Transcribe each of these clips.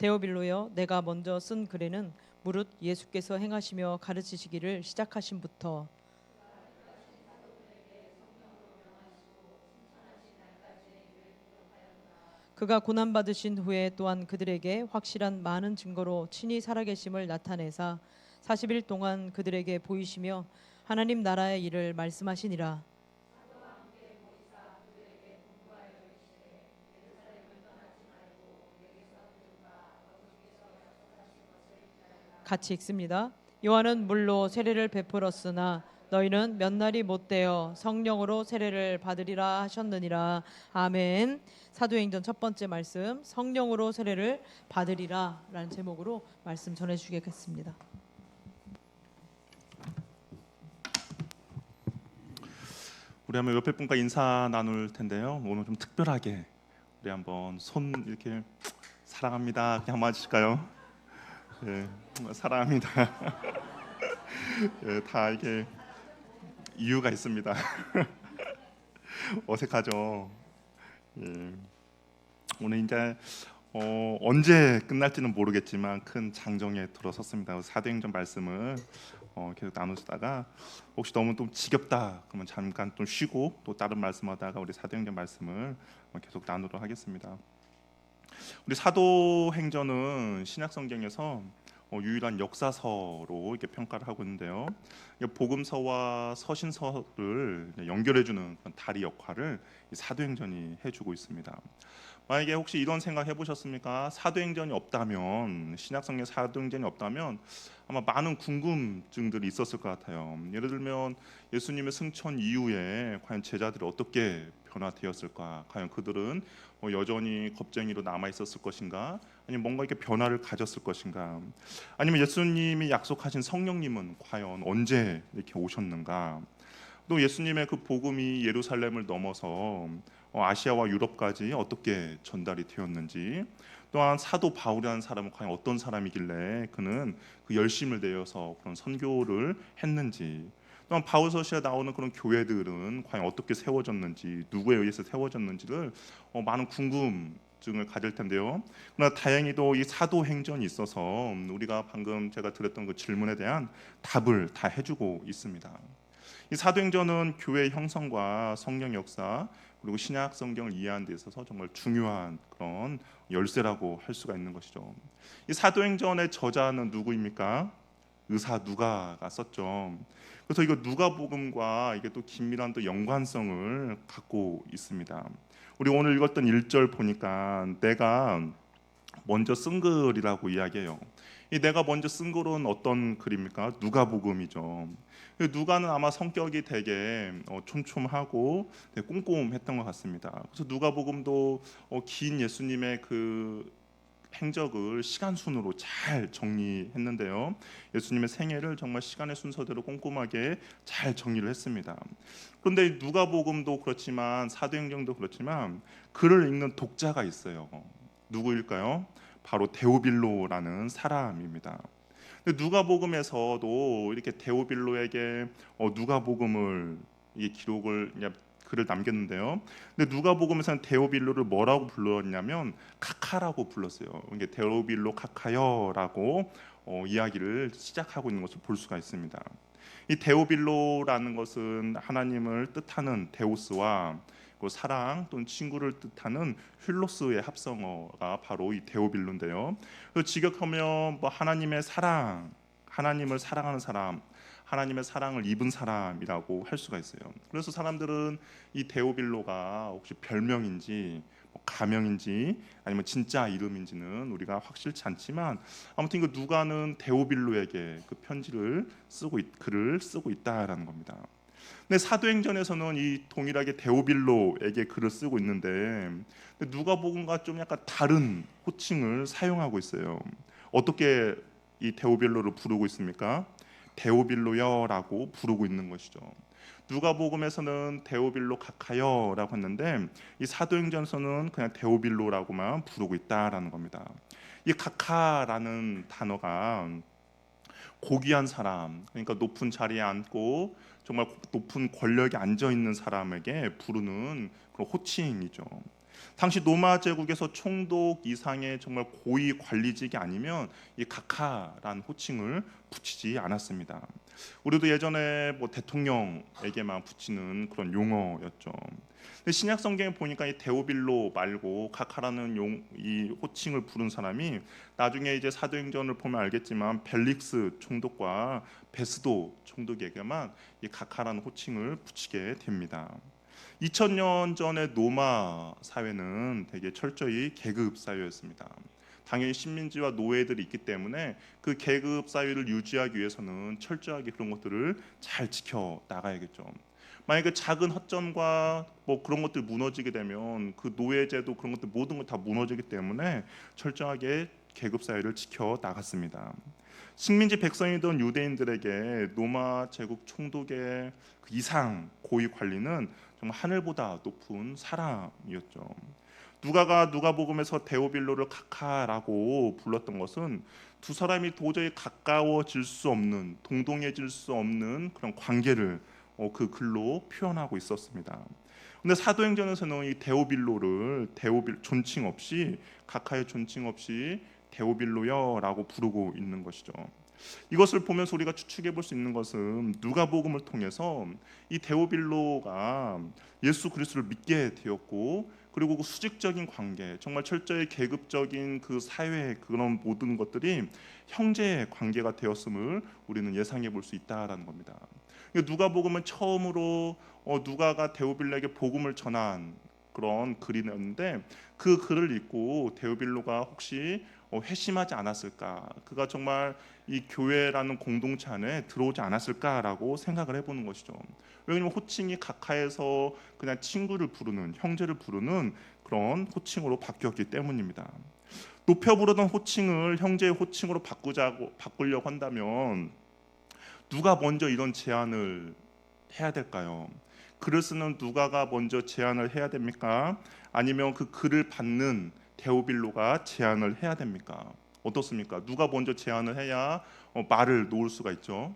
데오빌로여, 내가 먼저 쓴 글에는 무릇 예수께서 행하시며 가르치시기를 시작하심부터 그가 고난받으신 후에 또한 그들에게 확실한 많은 증거로 친히 살아계심을 나타내사 40일 동안 그들에게 보이시며 하나님 나라의 일을 말씀하시니라. 같이 읽습니다. 요한은 물로 세례를 베풀었으나 너희는 몇 날이 못되어 성령으로 세례를 받으리라 하셨느니라. 아멘. 사도행전 첫 번째 말씀, 성령으로 세례를 받으리라 라는 제목으로 말씀 전해주시겠습니다. 우리 한번 옆에 분과 인사 나눌 텐데요. 오늘 좀 특별하게 우리 한번 손 이렇게 사랑합니다 그냥 한번 해주실까요? 예, 사랑합니다. 예, 다 이게 이유가 있습니다. 어색하죠. 예, 오늘 이제 언제 끝날지는 모르겠지만 큰 장정에 들어섰습니다. 사도행전 말씀을 계속 나누시다가 혹시 너무 좀 지겹다 그러면 잠깐 좀 쉬고 또 다른 말씀하다가 우리 사도행전 말씀을 계속 나누도록 하겠습니다. 우리 사도행전은 신약 성경에서 유일한 역사서로 이렇게 평가를 하고 있는데요. 복음서와 서신서를 연결해주는 그런 다리 역할을 이 사도행전이 해주고 있습니다. 만약에 혹시 이런 생각 해보셨습니까? 사도행전이 없다면, 신약성경 사도행전이 없다면 아마 많은 궁금증들이 있었을 것 같아요. 예를 들면 예수님의 승천 이후에 과연 제자들이 어떻게 변화되었을까? 과연 그들은 여전히 겁쟁이로 남아 있었을 것인가? 아니면 뭔가 이렇게 변화를 가졌을 것인가? 아니면 예수님이 약속하신 성령님은 과연 언제 이렇게 오셨는가? 또 예수님의 그 복음이 예루살렘을 넘어서 아시아와 유럽까지 어떻게 전달이 되었는지, 또한 사도 바울이라는 사람은 과연 어떤 사람이길래 그는 그 열심을 내어서 그런 선교를 했는지, 또한 바울서시에 나오는 그런 교회들은 과연 어떻게 세워졌는지, 누구에 의해서 세워졌는지를 많은 궁금증을 가질 텐데요. 그러나 다행히도 이 사도행전이 있어서 우리가 방금 제가 드렸던 그 질문에 대한 답을 다 해주고 있습니다. 이 사도행전은 교회 형성과 성령 역사 그리고 신약 성경을 이해하는 데 있어서 정말 중요한 그런 열쇠라고 할 수가 있는 것이죠. 이 사도행전의 저자는 누구입니까? 의사 누가가 썼죠. 그래서 이거 누가복음과 이게 또 긴밀한 또 연관성을 갖고 있습니다. 우리 오늘 읽었던 1절 보니까 내가 먼저 쓴 글이라고 이야기해요. 이 내가 먼저 쓴 글은 어떤 글입니까? 누가복음이죠. 누가는 아마 성격이 되게 촘촘하고 되게 꼼꼼했던 것 같습니다. 그래서 누가복음도 긴 예수님의 그 행적을 시간 순으로 잘 정리했는데요. 예수님의 생애를 정말 시간의 순서대로 꼼꼼하게 잘 정리를 했습니다. 그런데 누가복음도 그렇지만 사도행전도 그렇지만 글을 읽는 독자가 있어요. 누구일까요? 바로 데오빌로라는 사람입니다. 누가복음에서도 이렇게 데오빌로에게 누가복음을 이 기록을 글을 남겼는데요. 근데 누가복음에서는 데오빌로를 뭐라고 불렀냐면 카카라고 불렀어요. 이게 데오빌로 카카여라고 이야기를 시작하고 있는 것을 볼 수가 있습니다. 이 데오빌로라는 것은 하나님을 뜻하는 데우스와 그 사랑 또는 친구를 뜻하는 휠로스의 합성어가 바로 이 데오빌로인데요. 직역하면 뭐 하나님의 사랑, 하나님을 사랑하는 사람, 하나님의 사랑을 입은 사람이라고 할 수가 있어요. 그래서 사람들은 이 데오빌로가 혹시 별명인지 가명인지 아니면 진짜 이름인지는 우리가 확실치 않지만 아무튼 그 누가는 데오빌로에게 그 편지를 쓰고 글을 쓰고 있다라는 겁니다. 근데 사도행전에서는 이 동일하게 데오빌로에게 글을 쓰고 있는데 누가복음과 좀 약간 다른 호칭을 사용하고 있어요. 어떻게 이 데오빌로를 부르고 있습니까? 데오빌로여라고 부르고 있는 것이죠. 누가복음에서는 데오빌로 카카여라고 했는데 이 사도행전에서는 그냥 데오빌로라고만 부르고 있다라는 겁니다. 이 카카라는 단어가 고귀한 사람, 그러니까 높은 자리에 앉고 정말 높은 권력에 앉아 있는 사람에게 부르는 그런 호칭이죠. 당시 로마 제국에서 총독 이상의 정말 고위 관리직이 아니면 이 각하라는 호칭을 붙이지 않았습니다. 우리도 예전에 뭐 대통령에게만 붙이는 그런 용어였죠. 근데 신약 성경에 보니까 이 데오빌로 말고 각하라는 이 호칭을 부른 사람이 나중에 이제 사도행전을 보면 알겠지만 벨릭스 총독과 베스도 총독에게만 이 각하라는 호칭을 붙이게 됩니다. 2000년 전의 로마 사회는 되게 철저히 계급 사회였습니다. 당연히 식민지와 노예들이 있기 때문에 그 계급 사회를 유지하기 위해서는 철저하게 그런 것들을 잘 지켜 나가야겠죠. 만약에 작은 허점과 뭐 그런 것들 무너지게 되면 그 노예제도 그런 것들 모든 걸 다 무너지기 때문에 철저하게 계급 사회를 지켜 나갔습니다. 식민지 백성이던 유대인들에게 로마 제국 총독의 그 이상 고위 관리는 정말 하늘보다 높은 사람이었죠. 누가가 누가복음에서 데오빌로를 각하라고 불렀던 것은 두 사람이 도저히 가까워질 수 없는, 동동해질 수 없는 그런 관계를 그 글로 표현하고 있었습니다. 근데 사도행전에서는 이 데오빌로를 존칭 없이, 각하의 존칭 없이 데오빌로여라고 부르고 있는 것이죠. 이것을 보면서 우리가 추측해 볼 수 있는 것은 누가복음을 통해서 이 데오빌로가 예수 그리스도를 믿게 되었고, 그리고 그 수직적인 관계, 정말 철저히 계급적인 그 사회 그런 모든 것들이 형제의 관계가 되었음을 우리는 예상해 볼 수 있다라는 겁니다. 누가복음은 처음으로 누가가 데오빌로에게 복음을 전한 그런 글이었는데, 그 글을 읽고 데오빌로가 혹시 회심하지 않았을까, 그가 정말 이 교회라는 공동체 안에 들어오지 않았을까라고 생각을 해보는 것이죠. 왜냐하면 호칭이 각하에서 그냥 친구를 부르는, 형제를 부르는 그런 호칭으로 바뀌었기 때문입니다. 높여 부르던 호칭을 형제의 호칭으로 바꾸려고 한다면 누가 먼저 이런 제안을 해야 될까요? 글을 쓰는 누가가 먼저 제안을 해야 됩니까? 아니면 그 글을 받는 데오빌로가 제안을 해야 됩니까? 어떻습니까? 누가 먼저 제안을 해야 말을 놓을 수가 있죠.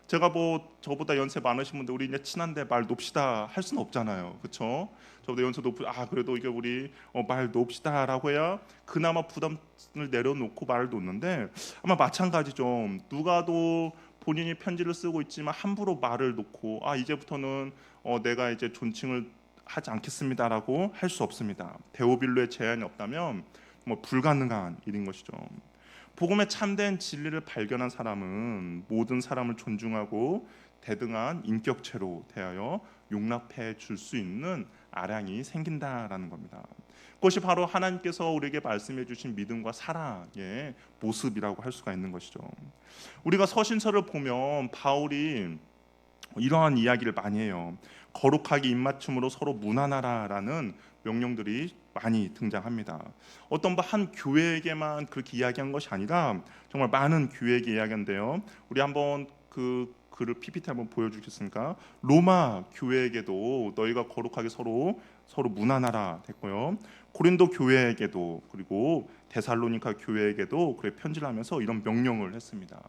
제가 뭐 저보다 연세 많으신 분들 우리 이제 친한데 말 놉시다 할 수는 없잖아요, 그렇죠? 저보다 연세 높은 그래도 이게 우리 말 놉시다라고 해야 그나마 부담을 내려놓고 말을 놓는데, 아마 마찬가지죠. 누가도 본인이 편지를 쓰고 있지만 함부로 말을 놓고 이제부터는 내가 이제 존칭을 하지 않겠습니다라고 할 수 없습니다. 데오빌로의 제안이 없다면 뭐 불가능한 일인 것이죠. 복음의 참된 진리를 발견한 사람은 모든 사람을 존중하고 대등한 인격체로 대하여 용납해 줄 수 있는 아량이 생긴다라는 겁니다. 그것이 바로 하나님께서 우리에게 말씀해 주신 믿음과 사랑의 모습이라고 할 수가 있는 것이죠. 우리가 서신서를 보면 바울이 이러한 이야기를 많이 해요. 거룩하게 입맞춤으로 서로 무난하라라는 명령들이 많이 등장합니다. 어떤 한 교회에게만 그렇게 이야기한 것이 아니라 정말 많은 교회에게 이야기한데요. 우리 한번 그 글을 PPT 한번 보여주겠습니까? 로마 교회에게도 너희가 거룩하게 서로 무난하라 됐고요. 고린도 교회에게도, 그리고 데살로니가 교회에게도 그래 편지를 하면서 이런 명령을 했습니다.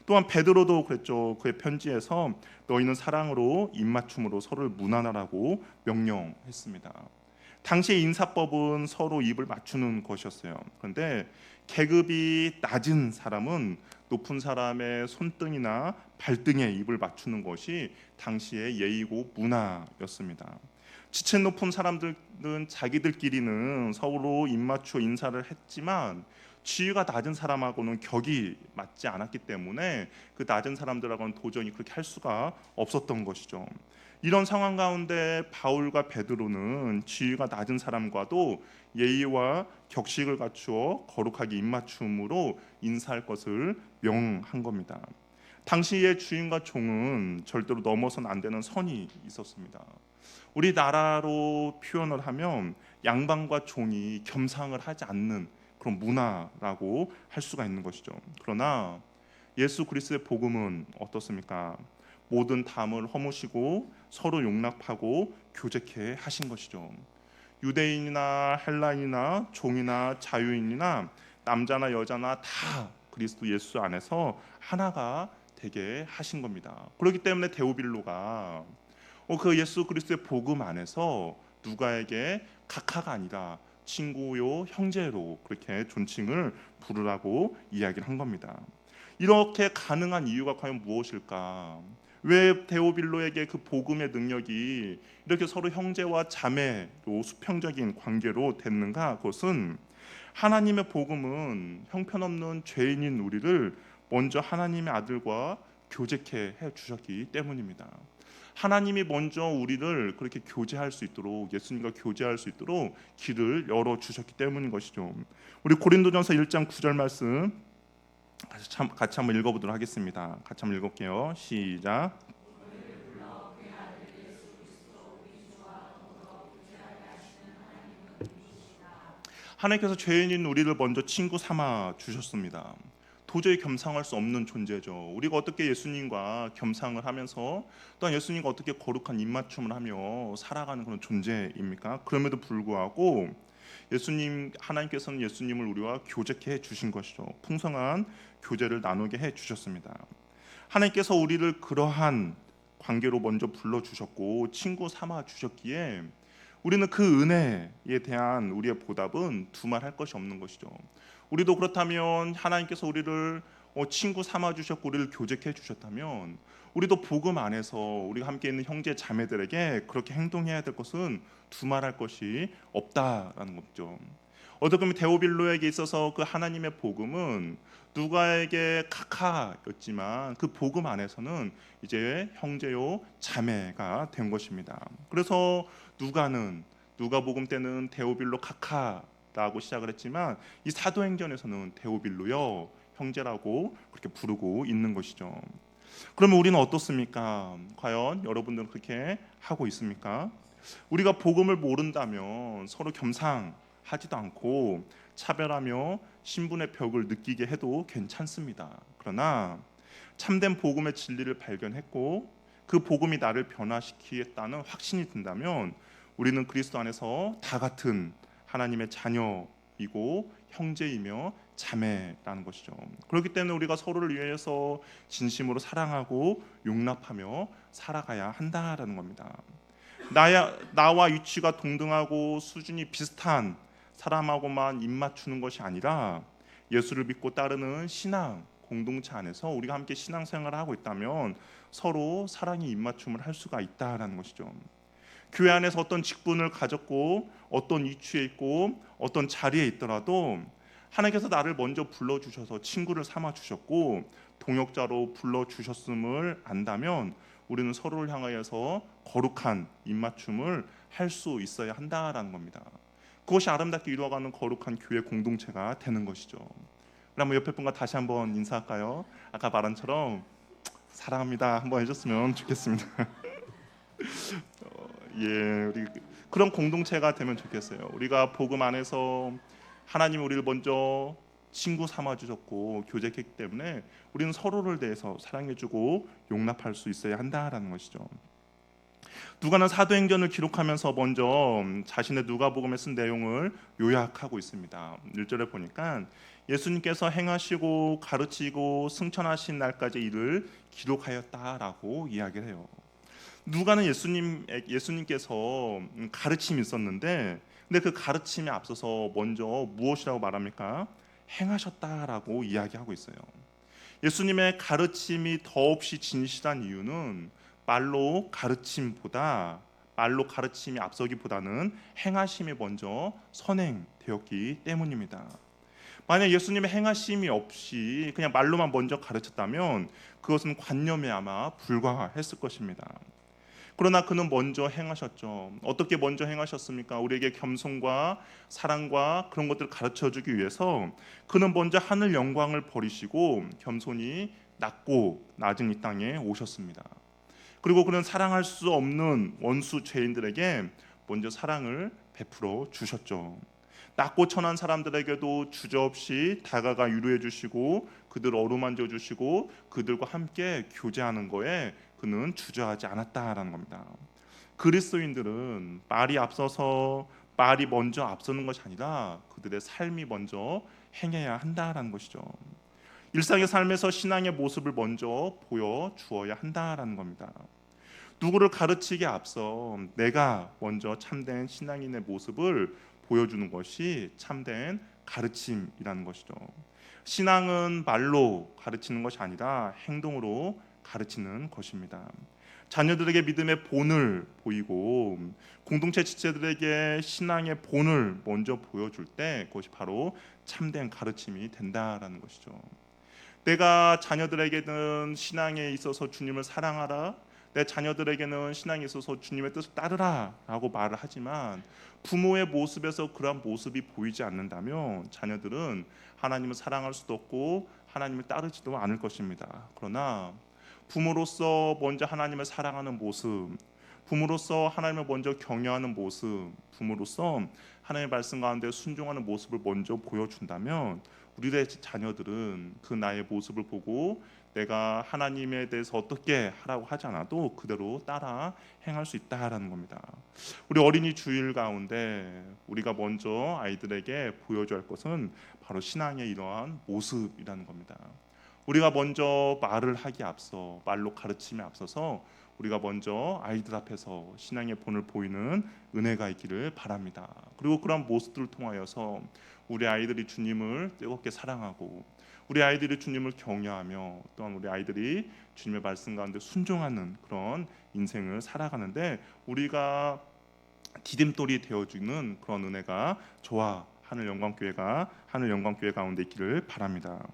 또한 베드로도 그랬죠. 그의 편지에서 너희는 사랑으로 입맞춤으로 서로를 무난하라고 명령했습니다. 당시의 인사법은 서로 입을 맞추는 것이었어요. 그런데 계급이 낮은 사람은 높은 사람의 손등이나 발등에 입을 맞추는 것이 당시의 예의고 문화였습니다. 지체 높은 사람들은 자기들끼리는 서로 입맞추어 인사를 했지만 지위가 낮은 사람하고는 격이 맞지 않았기 때문에 그 낮은 사람들하고는 도저히 그렇게 할 수가 없었던 것이죠. 이런 상황 가운데 바울과 베드로는 지위가 낮은 사람과도 예의와 격식을 갖추어 거룩하게 입맞춤으로 인사할 것을 명한 겁니다. 당시의 주인과 종은 절대로 넘어서는 안 되는 선이 있었습니다. 우리나라로 표현을 하면 양반과 종이 겸상을 하지 않는 그런 문화라고 할 수가 있는 것이죠. 그러나 예수 그리스도의 복음은 어떻습니까? 모든 담을 허무시고 서로 용납하고 교제케 하신 것이죠. 유대인이나 헬라인이나 종이나 자유인이나 남자나 여자나 다 그리스도 예수 안에서 하나가 되게 하신 겁니다. 그렇기 때문에 데오빌로가 그 예수 그리스도의 복음 안에서 누가에게 각하가 아니라 친구요, 형제로 그렇게 존칭을 부르라고 이야기를 한 겁니다. 이렇게 가능한 이유가 과연 무엇일까? 왜 데오빌로에게 그 복음의 능력이 이렇게 서로 형제와 자매로 수평적인 관계로 됐는가? 그것은 하나님의 복음은 형편없는 죄인인 우리를 먼저 하나님의 아들과 교제케 해 주셨기 때문입니다. 하나님이 먼저 우리를 그렇게 교제할 수 있도록, 예수님과 교제할 수 있도록 길을 열어 주셨기 때문인 것이죠. 우리 고린도전서 1장 9절 말씀 같이 한번 읽어보도록 하겠습니다. 같이 한번 읽을게요. 시작. 하나님께서 죄인인 우리를 먼저 친구 삼아 주셨습니다. 도저히 겸상할 수 없는 존재죠. 우리가 어떻게 예수님과 겸상을 하면서 또한 예수님과 어떻게 거룩한 입맞춤을 하며 살아가는 그런 존재입니까? 그럼에도 불구하고 하나님께서는 예수님을 우리와 교제케 해 주신 것이죠. 풍성한 교제를 나누게 해 주셨습니다. 하나님께서 우리를 그러한 관계로 먼저 불러 주셨고 친구 삼아 주셨기에 우리는 그 은혜에 대한 우리의 보답은 두말할 것이 없는 것이죠. 우리도 그렇다면 하나님께서 우리를 친구 삼아 주셨고 우리를 교제해 주셨다면 우리도 복음 안에서 우리가 함께 있는 형제 자매들에게 그렇게 행동해야 될 것은 두말할 것이 없다라는 거죠. 어떻게 보면 데오빌로에게 있어서 그 하나님의 복음은 누가에게 각하였지만 그 복음 안에서는 이제 형제요 자매가 된 것입니다. 그래서 누가복음 때는 데오빌로 각하라고 시작을 했지만 이 사도행전에서는 데오빌로요 형제라고 그렇게 부르고 있는 것이죠. 그러면 우리는 어떻습니까? 과연 여러분들은 그렇게 하고 있습니까? 우리가 복음을 모른다면 서로 겸상하지도 않고 차별하며 신분의 벽을 느끼게 해도 괜찮습니다. 그러나 참된 복음의 진리를 발견했고 그 복음이 나를 변화시키겠다는 확신이 든다면 우리는 그리스도 안에서 다 같은 하나님의 자녀이고 형제이며 자매라는 것이죠. 그렇기 때문에 우리가 서로를 위해서 진심으로 사랑하고 용납하며 살아가야 한다라는 겁니다. 나와 위치가 동등하고 수준이 비슷한 사람하고만 입맞추는 것이 아니라 예수를 믿고 따르는 신앙 공동체 안에서 우리가 함께 신앙생활을 하고 있다면 서로 사랑의 입맞춤을 할 수가 있다라는 것이죠. 교회 안에서 어떤 직분을 가졌고 어떤 위치에 있고 어떤 자리에 있더라도 하나님께서 나를 먼저 불러주셔서 친구를 삼아주셨고 동역자로 불러주셨음을 안다면 우리는 서로를 향하여서 거룩한 입맞춤을 할 수 있어야 한다라는 겁니다. 그것이 아름답게 이루어가는 거룩한 교회 공동체가 되는 것이죠. 그럼 옆에 분과 다시 한번 인사할까요? 아까 말한처럼 사랑합니다 한번 해줬으면 좋겠습니다. 우리 그런 공동체가 되면 좋겠어요. 우리가 복음 안에서 하나님 우리를 먼저 친구 삼아 주셨고 교제했기 때문에 우리는 서로를 대해서 사랑해주고 용납할 수 있어야 한다라는 것이죠. 누가는 사도행전을 기록하면서 먼저 자신의 누가복음에 쓴 내용을 요약하고 있습니다. 1절에 보니까 예수님께서 행하시고 가르치고 승천하신 날까지 일을 기록하였다라고 이야기를 해요. 누가는 예수님께서 가르침이 있었는데 근데 그 가르침에 앞서서 먼저 무엇이라고 말합니까? 행하셨다라고 이야기하고 있어요. 예수님의 가르침이 더없이 진실한 이유는 말로 가르침이 앞서기보다는 행하심이 먼저 선행되었기 때문입니다. 만약 예수님의 행하심이 없이 그냥 말로만 먼저 가르쳤다면 그것은 관념에 아마 불과했을 것입니다. 그러나 그는 먼저 행하셨죠. 어떻게 먼저 행하셨습니까? 우리에게 겸손과 사랑과 그런 것들을 가르쳐주기 위해서 그는 먼저 하늘 영광을 버리시고 겸손히 낮고 낮은 이 땅에 오셨습니다. 그리고 그는 사랑할 수 없는 원수 죄인들에게 먼저 사랑을 베풀어 주셨죠. 낮고 천한 사람들에게도 주저없이 다가가 위로해 주시고 그들을 어루만져 주시고 그들과 함께 교제하는 거에 그는 주저하지 않았다라는 겁니다. 그리스도인들은 말이 먼저 앞서는 것이 아니라 그들의 삶이 먼저 행해야 한다라는 것이죠. 일상의 삶에서 신앙의 모습을 먼저 보여 주어야 한다라는 겁니다. 누구를 가르치기에 앞서 내가 먼저 참된 신앙인의 모습을 보여주는 것이 참된 가르침이라는 것이죠. 신앙은 말로 가르치는 것이 아니라 행동으로 가르치는 것입니다. 자녀들에게 믿음의 본을 보이고 공동체 지체들에게 신앙의 본을 먼저 보여줄 때 그것이 바로 참된 가르침이 된다라는 것이죠. 내가 자녀들에게는 신앙에 있어서 주님을 사랑하라, 내 자녀들에게는 신앙에 있어서 주님의 뜻을 따르라 라고 말을 하지만 부모의 모습에서 그러한 모습이 보이지 않는다면 자녀들은 하나님을 사랑할 수도 없고 하나님을 따르지도 않을 것입니다. 그러나 부모로서 먼저 하나님을 사랑하는 모습, 부모로서 하나님을 먼저 경외하는 모습, 부모로서 하나님의 말씀 가운데 순종하는 모습을 먼저 보여준다면 우리의 자녀들은 그 나의 모습을 보고 내가 하나님에 대해서 어떻게 하라고 하지 않아도 그대로 따라 행할 수 있다라는 겁니다. 우리 어린이 주일 가운데 우리가 먼저 아이들에게 보여줘야 할 것은 바로 신앙의 이러한 모습이라는 겁니다. 우리가 먼저 말을 하기에 앞서 말로 가르침에 앞서서 우리가 먼저 아이들 앞에서 신앙의 본을 보이는 은혜가 있기를 바랍니다. 그리고 그런 모습들을 통하여서 우리 아이들이 주님을 뜨겁게 사랑하고 우리 아이들이 주님을 경외하며 또한 우리 아이들이 주님의 말씀 가운데 순종하는 그런 인생을 살아가는데 우리가 디딤돌이 되어주는 그런 은혜가 저와 하늘 영광교회 가운데 있기를 바랍니다.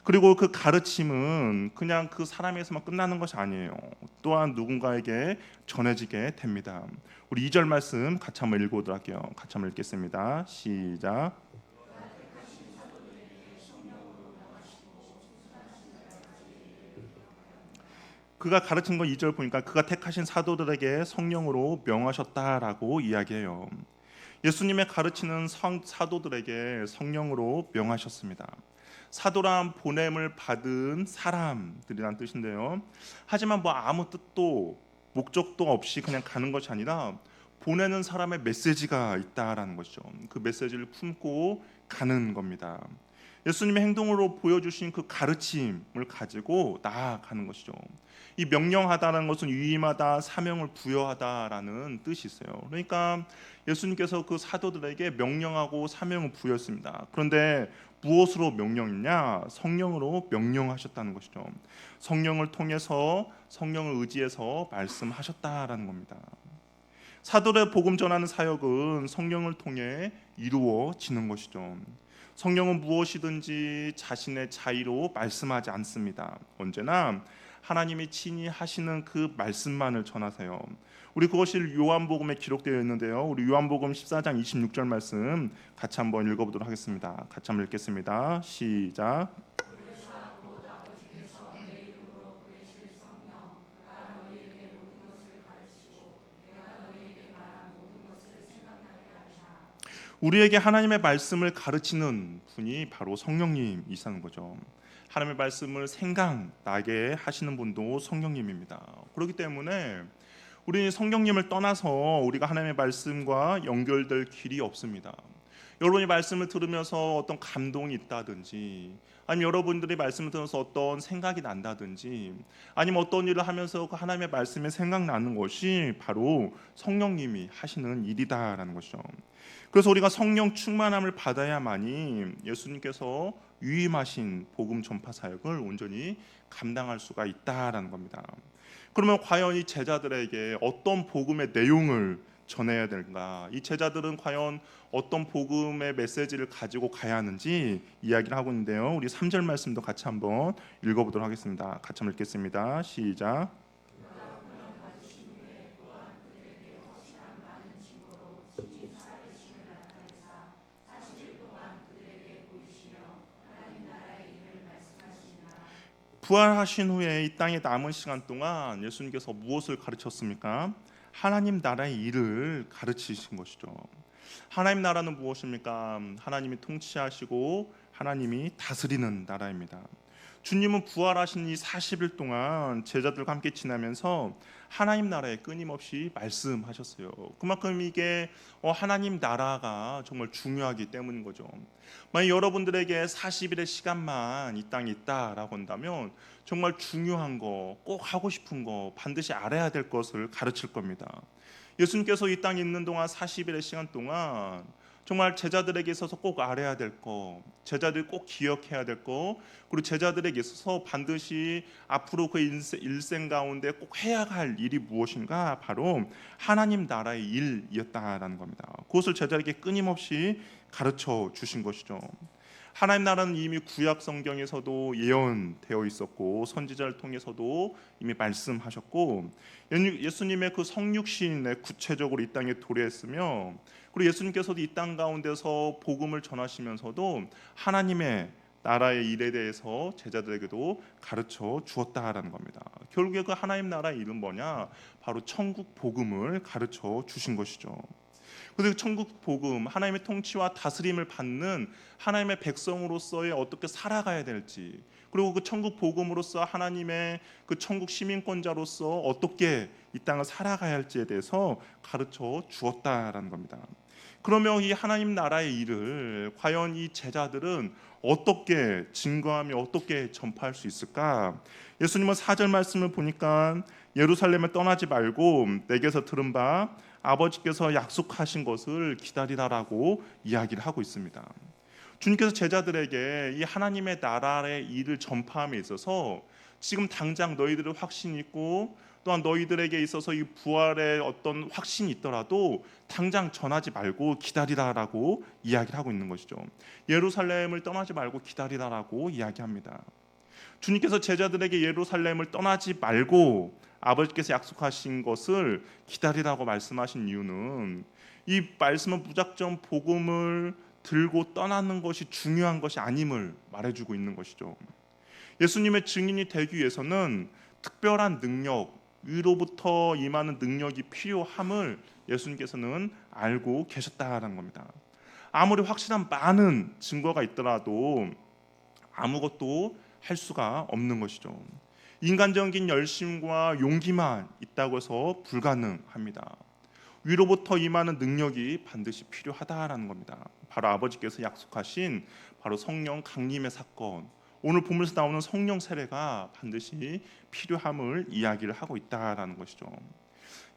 그리고 그 가르침은 그냥 그 사람에서만 끝나는 것이 아니에요. 또한 누군가에게 전해지게 됩니다. 우리 2절 말씀 같이 한번 읽어보도록 할게요. 같이 한번 읽겠습니다. 시작. 그가 가르친 거 2절 보니까 그가 택하신 사도들에게 성령으로 명하셨다라고 이야기해요. 예수님의 가르치는 사도들에게 성령으로 명하셨습니다. 사도란 보냄을 받은 사람들이란 뜻인데요. 하지만 뭐 아무 뜻도 목적도 없이 그냥 가는 것이 아니라 보내는 사람의 메시지가 있다라는 것이죠. 그 메시지를 품고 가는 겁니다. 예수님의 행동으로 보여주신 그 가르침을 가지고 나아가는 것이죠. 이 명령하다는 것은 유임하다, 사명을 부여하다라는 뜻이 있어요. 그러니까 예수님께서 그 사도들에게 명령하고 사명을 부여했습니다. 그런데 무엇으로 명령했냐? 성령으로 명령하셨다는 것이죠. 성령을 통해서 성령을 의지해서 말씀하셨다라는 겁니다. 사도의 복음 전하는 사역은 성령을 통해 이루어지는 것이죠. 성령은 무엇이든지 자신의 자의로 말씀하지 않습니다. 언제나 하나님이 친히 하시는 그 말씀만을 전하세요. 우리 그것이 요한복음에 기록되어 있는데요. 우리 요한복음 14장 26절 말씀 같이 한번 읽어보도록 하겠습니다. 같이 한번 읽겠습니다. 시작. 우리에게 하나님의 말씀을 가르치는 분이 바로 성령님이시는 거죠. 하나님의 말씀을 생각나게 하시는 분도 성령님입니다. 그렇기 때문에 우리 성령님을 떠나서 우리가 하나님의 말씀과 연결될 길이 없습니다. 여러분이 말씀을 들으면서 어떤 감동이 있다든지 아니면 여러분들이 말씀을 들으면서 어떤 생각이 난다든지 아니면 어떤 일을 하면서 그 하나님의 말씀이 생각나는 것이 바로 성령님이 하시는 일이다라는 것이죠. 그래서 우리가 성령 충만함을 받아야만이 예수님께서 유임하신 복음 전파 사역을 온전히 감당할 수가 있다라는 겁니다. 그러면 과연 이 제자들에게 어떤 복음의 내용을 전해야 될까? 이 제자들은 과연 어떤 복음의 메시지를 가지고 가야 하는지 이야기를 하고 있는데요. 우리 3절 말씀도 같이 한번 읽어보도록 하겠습니다. 같이 한번 읽겠습니다. 시작. 부활하신 후에 이 땅에 남은 시간 동안 예수님께서 무엇을 가르쳤습니까? 하나님 나라의 일을 가르치신 것이죠. 하나님 나라는 무엇입니까? 하나님이 통치하시고 하나님이 다스리는 나라입니다. 주님은 부활하신 이 40일 동안 제자들과 함께 지나면서 하나님 나라에 끊임없이 말씀하셨어요. 그만큼 이게 하나님 나라가 정말 중요하기 때문인 거죠. 만약 여러분들에게 40일의 시간만 이 땅에 있다라고 한다면 정말 중요한 거, 꼭 하고 싶은 거, 반드시 알아야 될 것을 가르칠 겁니다. 예수님께서 이 땅에 있는 동안 40일의 시간 동안 정말 제자들에게 있어서 꼭 알아야 될 거, 제자들이 꼭 기억해야 될 거, 그리고 제자들에게 있어서 반드시 앞으로 그 일생 가운데 꼭 해야 할 일이 무엇인가, 바로 하나님 나라의 일이었다라는 겁니다. 그것을 제자에게 끊임없이 가르쳐 주신 것이죠. 하나님 나라는 이미 구약 성경에서도 예언되어 있었고 선지자를 통해서도 이미 말씀하셨고, 예수님의 그 성육신에 구체적으로 이 땅에 도래했으며, 그리고 예수님께서도 이 땅 가운데서 복음을 전하시면서도 하나님의 나라의 일에 대해서 제자들에게도 가르쳐 주었다라는 겁니다. 결국에 그 하나님 나라의 일은 뭐냐? 바로 천국 복음을 가르쳐 주신 것이죠. 그래서 천국 복음, 하나님의 통치와 다스림을 받는 하나님의 백성으로서의 어떻게 살아가야 될지, 그리고 그 천국 복음으로서 하나님의 그 천국 시민권자로서 어떻게 이 땅을 살아가야 할지에 대해서 가르쳐 주었다라는 겁니다. 그러면 이 하나님 나라의 일을 과연 이 제자들은 어떻게 증거하며 어떻게 전파할 수 있을까? 예수님은 4절 말씀을 보니까 예루살렘을 떠나지 말고 내게서 들은 바 아버지께서 약속하신 것을 기다리라라고 이야기를 하고 있습니다. 주님께서 제자들에게 이 하나님의 나라의 일을 전파함에 있어서 지금 당장 너희들의 확신이 있고 또한 너희들에게 있어서 이 부활의 어떤 확신이 있더라도 당장 전하지 말고 기다리라라고 이야기를 하고 있는 것이죠. 예루살렘을 떠나지 말고 기다리라라고 이야기합니다. 주님께서 제자들에게 예루살렘을 떠나지 말고 아버지께서 약속하신 것을 기다리라고 말씀하신 이유는, 이 말씀은 무작정 복음을 들고 떠나는 것이 중요한 것이 아님을 말해주고 있는 것이죠. 예수님의 증인이 되기 위해서는 특별한 능력, 위로부터 임하는 능력이 필요함을 예수님께서는 알고 계셨다는 겁니다. 아무리 확실한 많은 증거가 있더라도 아무것도 할 수가 없는 것이죠. 인간적인 열심과 용기만 있다고 해서 불가능합니다. 위로부터 임하는 능력이 반드시 필요하다라는 겁니다. 바로 아버지께서 약속하신 바로 성령 강림의 사건, 오늘 본문에서 나오는 성령 세례가 반드시 필요함을 이야기를 하고 있다라는 것이죠.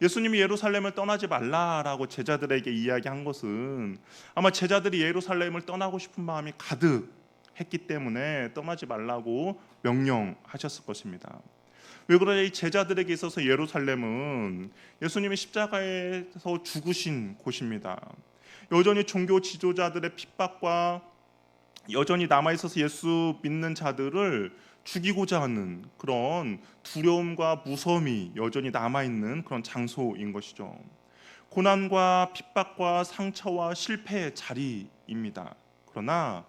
예수님이 예루살렘을 떠나지 말라라고 제자들에게 이야기한 것은 아마 제자들이 예루살렘을 떠나고 싶은 마음이 가득했기 때문에 떠나지 말라고 명령하셨을 것입니다. 왜 그러냐, 이 제자들에게 있어서 예루살렘은 예수님이 십자가에서 죽으신 곳입니다. 여전히 종교 지도자들의 핍박과 여전히 남아있어서 예수 믿는 자들을 죽이고자 하는 그런 두려움과 무서움이 여전히 남아있는 그런 장소인 것이죠. 고난과 핍박과 상처와 실패의 자리입니다. 그러나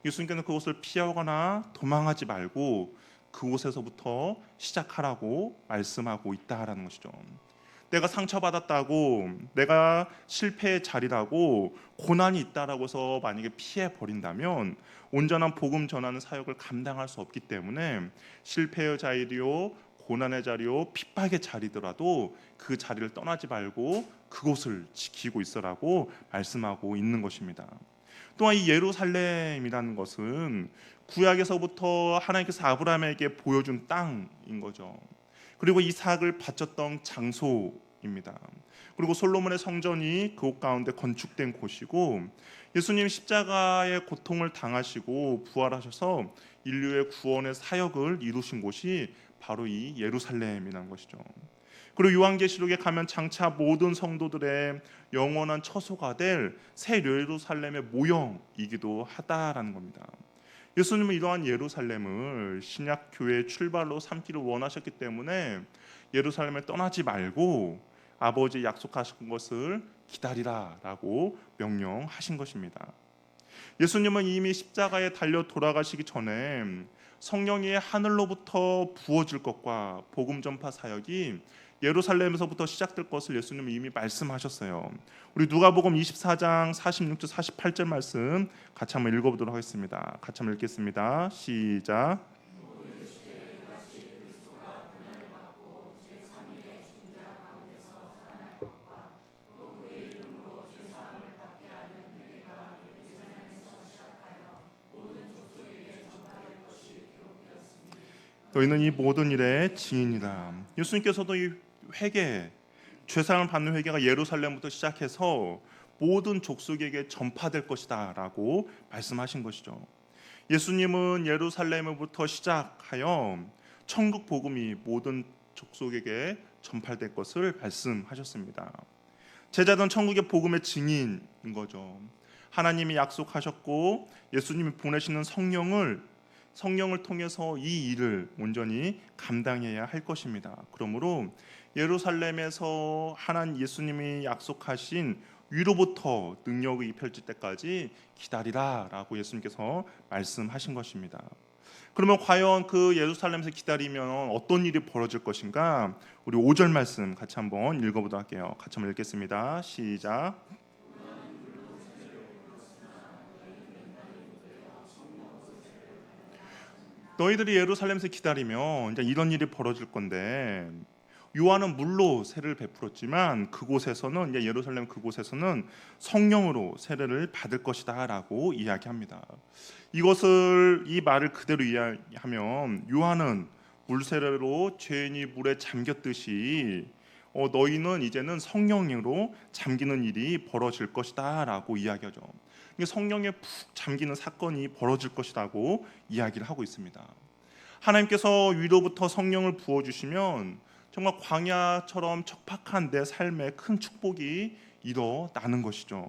예수님께서는 그것을 피하거나 도망하지 말고 그곳에서부터 시작하라고 말씀하고 있다라는 것이죠. 내가 상처받았다고, 내가 실패의 자리라고, 고난이 있다라고 해서 만약에 피해 버린다면 온전한 복음 전하는 사역을 감당할 수 없기 때문에 실패의 자리요, 고난의 자리요, 핍박의 자리더라도 그 자리를 떠나지 말고 그곳을 지키고 있으라고 말씀하고 있는 것입니다. 또한 이 예루살렘이라는 것은 구약에서부터 하나님께서 아브라함에게 보여준 땅인 거죠. 그리고 이삭을 바쳤던 장소입니다. 그리고 솔로몬의 성전이 그곳 가운데 건축된 곳이고, 예수님 십자가의 고통을 당하시고 부활하셔서 인류의 구원의 사역을 이루신 곳이 바로 이 예루살렘이라는 것이죠. 그리고 요한계시록에 가면 장차 모든 성도들의 영원한 처소가 될 새 예루살렘의 모형이기도 하다라는 겁니다. 예수님은 이러한 예루살렘을 신약 교회의 출발로 삼기를 원하셨기 때문에 예루살렘을 떠나지 말고 아버지 약속하신 것을 기다리라라고 명령하신 것입니다. 예수님은 이미 십자가에 달려 돌아가시기 전에 성령이 하늘로부터 부어질 것과 복음 전파 사역이 예루살렘에서부터 시작될 것을 예수님은 이미 말씀하셨어요. 우리 누가복음 24장 46절 48절 말씀 같이 한번 읽어보도록 하겠습니다. 같이 한번 읽겠습니다. 시작. 너희는 이 모든 일의 증인이다. 예수님께서도 이 회개, 죄사함을 받는 회개가 예루살렘부터 시작해서 모든 족속에게 전파될 것이다 라고 말씀하신 것이죠. 예수님은 예루살렘부터 시작하여 천국 복음이 모든 족속에게 전파될 것을 말씀하셨습니다. 제자들은 천국의 복음의 증인인 거죠. 하나님이 약속하셨고 예수님이 보내시는 성령을 통해서 이 일을 온전히 감당해야 할 것입니다. 그러므로 예루살렘에서 하나님 예수님이 약속하신 위로부터 능력이 펼칠 때까지 기다리라라고 예수님께서 말씀하신 것입니다. 그러면 과연 그 예루살렘에서 기다리면 어떤 일이 벌어질 것인가? 우리 5절 말씀 같이 한번 읽어보도록 할게요. 같이 한번 읽겠습니다. 시작. 너희들이 예루살렘에서 기다리면 이제 이런 일이 벌어질 건데, 요한은 물로 세례를 베풀었지만 그곳에서는 이제 예루살렘 그곳에서는 성령으로 세례를 받을 것이다라고 이야기합니다. 이 말을 그대로 이해하면 요한은 물 세례로 죄인이 물에 잠겼듯이 너희는 이제는 성령으로 잠기는 일이 벌어질 것이다라고 이야기하죠. 성령에 푹 잠기는 사건이 벌어질 것이라고 이야기를 하고 있습니다. 하나님께서 위로부터 성령을 부어주시면 정말 광야처럼 척박한 내 삶에 큰 축복이 일어나는 것이죠.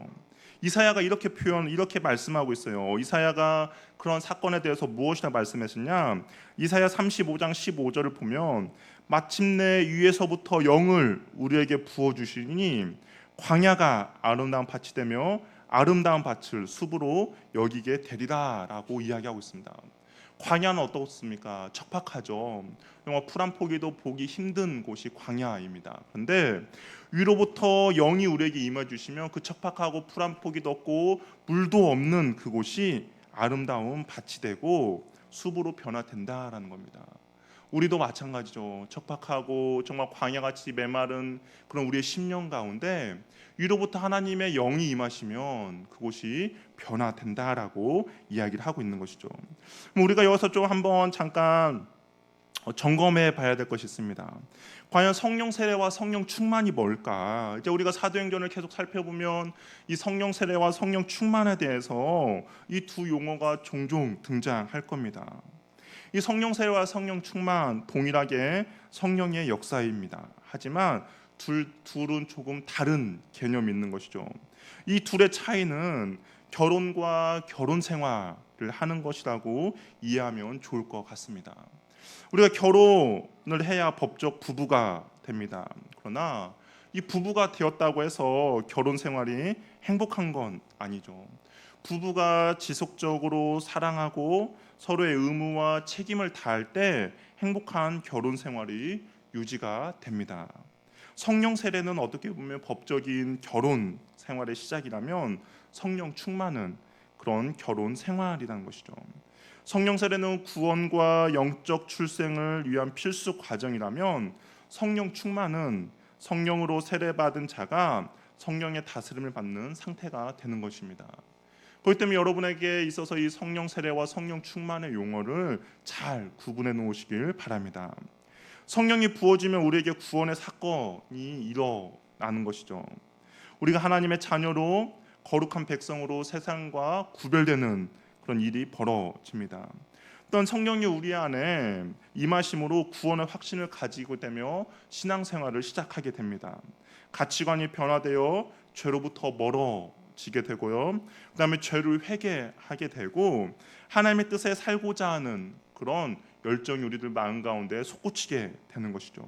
이사야가 이렇게 말씀하고 있어요. 이사야가 그런 사건에 대해서 무엇이라 말씀했느냐? 이사야 35장 15절을 보면 마침내 위에서부터 영을 우리에게 부어주시니 광야가 아름다운 밭이 되며 아름다운 밭을 숲으로 여기게 되리라라고 이야기하고 있습니다. 광야는 어떻습니까? 척박하죠. 정말 풀 한 포기도 보기 힘든 곳이 광야입니다. 그런데 위로부터 영이 우리에게 임해 주시면 그 척박하고 풀 한 포기도 없고 물도 없는 그곳이 아름다운 밭이 되고 숲으로 변화된다라는 겁니다. 우리도 마찬가지죠. 척박하고 정말 광야같이 메마른 그런 우리의 심령 가운데 위로부터 하나님의 영이 임하시면 그곳이 변화된다라고 이야기를 하고 있는 것이죠. 우리가 여기서 좀 한번 잠깐 점검해 봐야 될 것이 있습니다. 과연 성령 세례와 성령 충만이 뭘까? 이제 우리가 사도행전을 계속 살펴보면 이 성령 세례와 성령 충만에 대해서 이 두 용어가 종종 등장할 겁니다. 이 성령 세례와 성령 충만 동일하게 성령의 역사입니다. 하지만 둘은 조금 다른 개념이 있는 것이죠. 이 둘의 차이는 결혼과 결혼 생활을 하는 것이라고 이해하면 좋을 것 같습니다. 우리가 결혼을 해야 법적 부부가 됩니다. 그러나 이 부부가 되었다고 해서 결혼 생활이 행복한 건 아니죠. 부부가 지속적으로 사랑하고 서로의 의무와 책임을 다할 때 행복한 결혼 생활이 유지가 됩니다. 성령 세례는 어떻게 보면 법적인 결혼 생활의 시작이라면 성령 충만은 그런 결혼 생활이라는 것이죠. 성령 세례는 구원과 영적 출생을 위한 필수 과정이라면 성령 충만은 성령으로 세례받은 자가 성령의 다스림을 받는 상태가 되는 것입니다. 그렇기 때문에 여러분에게 있어서 이 성령 세례와 성령 충만의 용어를 잘 구분해 놓으시길 바랍니다. 성령이 부어지면 우리에게 구원의 사건이 일어나는 것이죠. 우리가 하나님의 자녀로 거룩한 백성으로 세상과 구별되는 그런 일이 벌어집니다. 또한 성령이 우리 안에 임하심으로 구원의 확신을 가지고 되며 신앙생활을 시작하게 됩니다. 가치관이 변화되어 죄로부터 멀어지게 되고요. 그다음에 죄를 회개하게 되고 하나님의 뜻에 살고자 하는 그런 열정이 우리들 마음 가운데 솟구치게 되는 것이죠.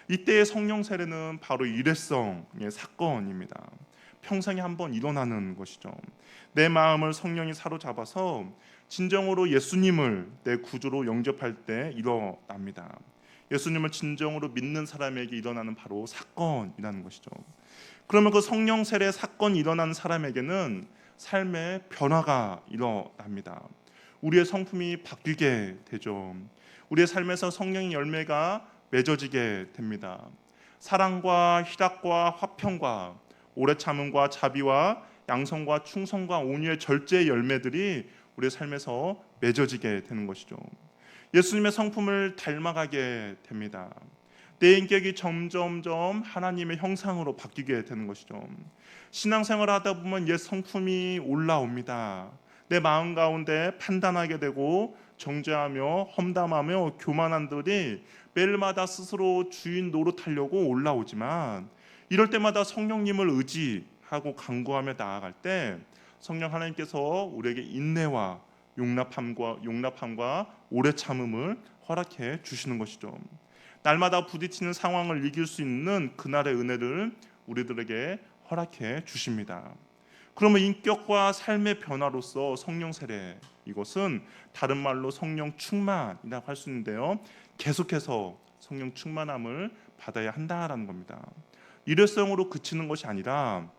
이때의 성령 세례는 바로 일회성의 사건입니다. 평생에 한번 일어나는 것이죠. 내 마음을 성령이 사로잡아서 진정으로 예수님을 내 구주로 영접할 때 일어납니다. 예수님을 진정으로 믿는 사람에게 일어나는 바로 사건이라는 것이죠. 그러면 그 성령 세례 사건이 일어나는 사람에게는 삶의 변화가 일어납니다. 우리의 성품이 바뀌게 되죠. 우리의 삶에서 성령의 열매가 맺어지게 됩니다. 사랑과 희락과 화평과 오래 참음과 자비와 양성과 충성과 온유의 절제의 열매들이 우리의 삶에서 맺어지게 되는 것이죠. 예수님의 성품을 닮아가게 됩니다. 내 인격이 점점점 하나님의 형상으로 바뀌게 되는 것이죠. 신앙생활을 하다 보면 옛 성품이 올라옵니다. 내 마음 가운데 판단하게 되고 정죄하며 험담하며 교만한들이 매일마다 스스로 주인 노릇하려고 올라오지만, 이럴 때마다 성령님을 의지하고 간구하며 나아갈 때 성령 하나님께서 우리에게 인내와 용납함과 오래 참음을 허락해 주시는 것이죠. 날마다 부딪히는 상황을 이길 수 있는 그날의 은혜를 우리들에게 허락해 주십니다. 그러면 인격과 삶의 변화로서 성령 세례, 이것은 다른 말로 성령 충만이라고 할 수 있는데요, 계속해서 성령 충만함을 받아야 한다라는 겁니다. 일회성으로 그치는 것이 아니라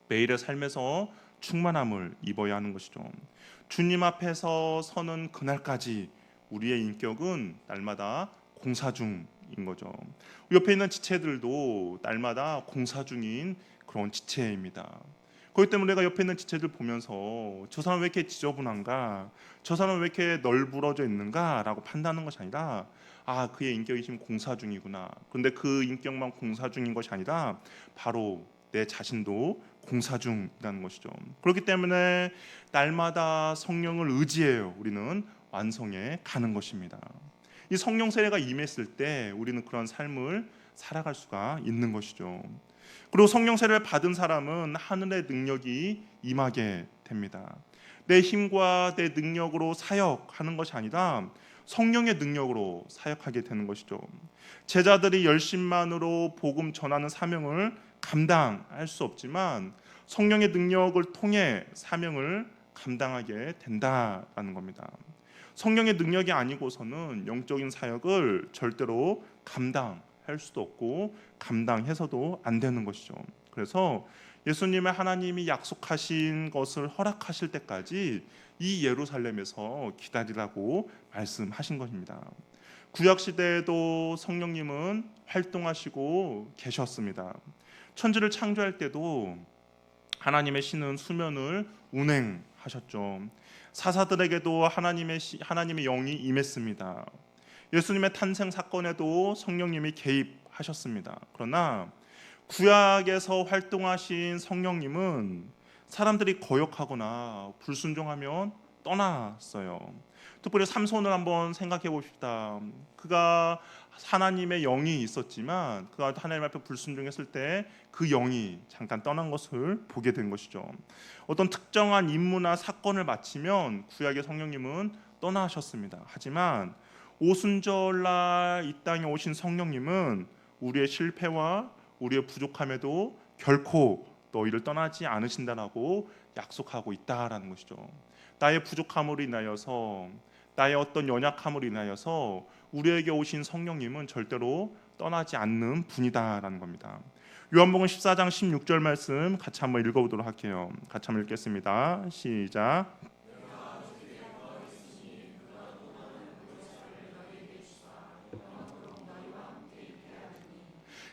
매일의 삶에서 충만함을 입어야 하는 것이죠. 주님 앞에서 서는 그날까지 우리의 인격은 날마다 공사 중인 거죠. 옆에 있는 지체들도 날마다 공사 중인 그런 지체입니다. 그렇기 때문에 내가 옆에 있는 지체들 보면서 저 사람 왜 이렇게 지저분한가, 저 사람 왜 이렇게 널브러져 있는가 라고 판단하는 것이 아니라, 그의 인격이 지금 공사 중이구나. 그런데 그 인격만 공사 중인 것이 아니라 바로 내 자신도 공사 중이라는 것이죠. 그렇기 때문에 날마다 성령을 의지해요. 우리는 완성해 가는 것입니다. 이 성령 세례가 임했을 때 우리는 그런 삶을 살아갈 수가 있는 것이죠. 그리고 성령 세례를 받은 사람은 하늘의 능력이 임하게 됩니다. 내 힘과 내 능력으로 사역하는 것이 아니라 성령의 능력으로 사역하게 되는 것이죠. 제자들이 열심만으로 복음 전하는 사명을 감당할 수 없지만 성령의 능력을 통해 사명을 감당하게 된다라는 겁니다. 성령의 능력이 아니고서는 영적인 사역을 절대로 감당할 수도 없고 감당해서도 안 되는 것이죠. 그래서 예수님의 하나님이 약속하신 것을 허락하실 때까지 이 예루살렘에서 기다리라고 말씀하신 것입니다. 구약 시대에도 성령님은 활동하시고 계셨습니다. 천지를 창조할 때도 하나님의 신은 수면을 운행하셨죠. 사사들에게도 하나님의 영이 임했습니다. 예수님의 탄생 사건에도 성령님이 개입하셨습니다. 그러나 구약에서 활동하신 성령님은 사람들이 거역하거나 불순종하면 떠났어요. 특별히 삼손을 한번 생각해 봅시다. 그가 하나님의 영이 있었지만 그가 하나님 앞에 불순종했을 때 그 영이 잠깐 떠난 것을 보게 된 것이죠. 어떤 특정한 임무나 사건을 마치면 구약의 성령님은 떠나셨습니다. 하지만 오순절날 이 땅에 오신 성령님은 우리의 실패와 우리의 부족함에도 결코 너희를 떠나지 않으신다라고 약속하고 있다라는 것이죠. 나의 부족함으로 인하여서, 나의 어떤 연약함으로 인하여서 우리에게 오신 성령님은 절대로 떠나지 않는 분이다라는 겁니다. 요한복음 14장 16절 말씀 같이 한번 읽어보도록 할게요. 같이 한번 읽겠습니다. 시작.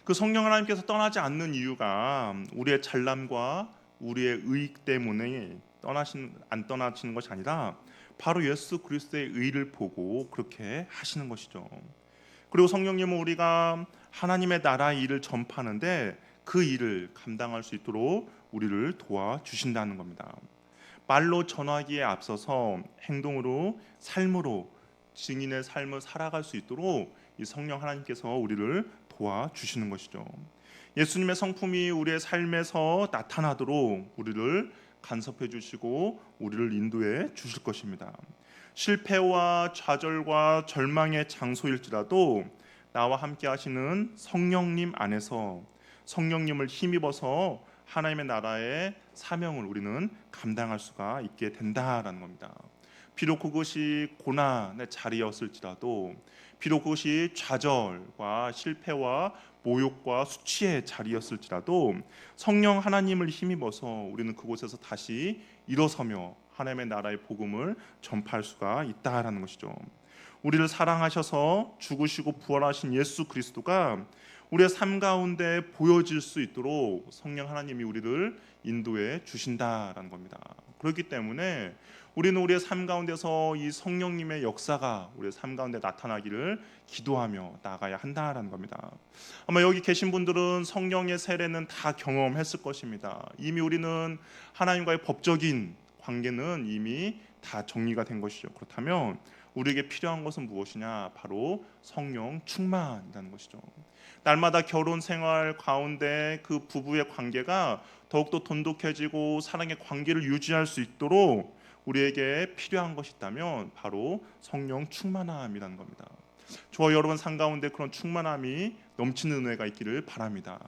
그 성령 하나님께서 떠나지 않는 이유가 우리의 잘남과 우리의 의익 때문에 안 떠나시는 것이 아니라 바로 예수 그리스도의 의를 보고 그렇게 하시는 것이죠. 그리고 성령님은 우리가 하나님의 나라의 일을 전파하는데 그 일을 감당할 수 있도록 우리를 도와주신다는 겁니다. 말로 전하기에 앞서서 행동으로, 삶으로 증인의 삶을 살아갈 수 있도록 이 성령 하나님께서 우리를 도와주시는 것이죠. 예수님의 성품이 우리의 삶에서 나타나도록 우리를 간섭해 주시고 우리를 인도해 주실 것입니다. 실패와 좌절과 절망의 장소일지라도 나와 함께 하시는 성령님 안에서 성령님을 힘입어서 하나님의 나라의 사명을 우리는 감당할 수가 있게 된다라는 겁니다. 비록 그것이 고난의 자리였을지라도, 비록 그것이 좌절과 실패와 모욕과 수치의 자리였을지라도 성령 하나님을 힘입어서 우리는 그곳에서 다시 일어서며 하나님의 나라의 복음을 전파할 수가 있다라는 것이죠. 우리를 사랑하셔서 죽으시고 부활하신 예수 그리스도가 우리의 삶 가운데 보여질 수 있도록 성령 하나님이 우리를 인도해 주신다라는 겁니다. 그렇기 때문에 우리는 우리의 삶 가운데서 이 성령님의 역사가 우리의 삶 가운데 나타나기를 기도하며 나아가야 한다라는 겁니다. 아마 여기 계신 분들은 성령의 세례는 다 경험했을 것입니다. 이미 우리는 하나님과의 법적인 관계는 이미 다 정리가 된 것이죠. 그렇다면 우리에게 필요한 것은 무엇이냐? 바로 성령 충만이라는 것이죠. 날마다 결혼 생활 가운데 그 부부의 관계가 더욱더 돈독해지고 사랑의 관계를 유지할 수 있도록 우리에게 필요한 것이 있다면 바로 성령 충만함이라는 겁니다. 저와 여러분 삶 가운데 그런 충만함이 넘치는 은혜가 있기를 바랍니다.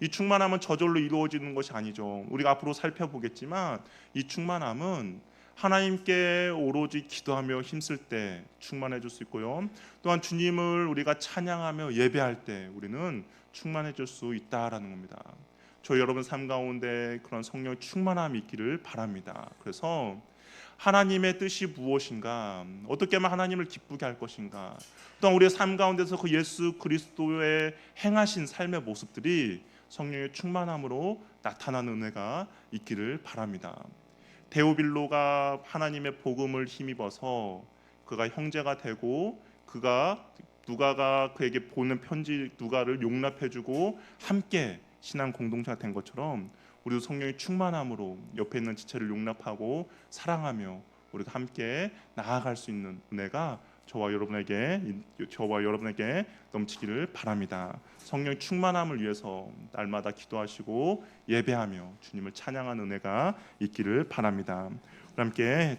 이 충만함은 저절로 이루어지는 것이 아니죠. 우리가 앞으로 살펴보겠지만 이 충만함은 하나님께 오로지 기도하며 힘쓸 때 충만해질 수 있고요. 또한 주님을 우리가 찬양하며 예배할 때 우리는 충만해질 수 있다라는 겁니다. 저 여러분 삶 가운데 그런 성령의 충만함이 있기를 바랍니다. 그래서 하나님의 뜻이 무엇인가, 어떻게 하면 하나님을 기쁘게 할 것인가, 또한 우리의 삶 가운데서 그 예수 그리스도의 행하신 삶의 모습들이 성령의 충만함으로 나타나는 은혜가 있기를 바랍니다. 데오빌로가 하나님의 복음을 힘입어서 그가 형제가 되고 그가 누가가 그에게 보낸 편지 누가를 용납해주고 함께 신앙 공동체가 된 것처럼 우리도 성령의 충만함으로 옆에 있는 지체를 용납하고 사랑하며 우리가 함께 나아갈 수 있는 은혜가 저와 여러분에게 넘치기를 바랍니다. 성령의 충만함을 위해서 날마다 기도하시고 예배하며 주님을 찬양하는 은혜가 있기를 바랍니다. 우리 함께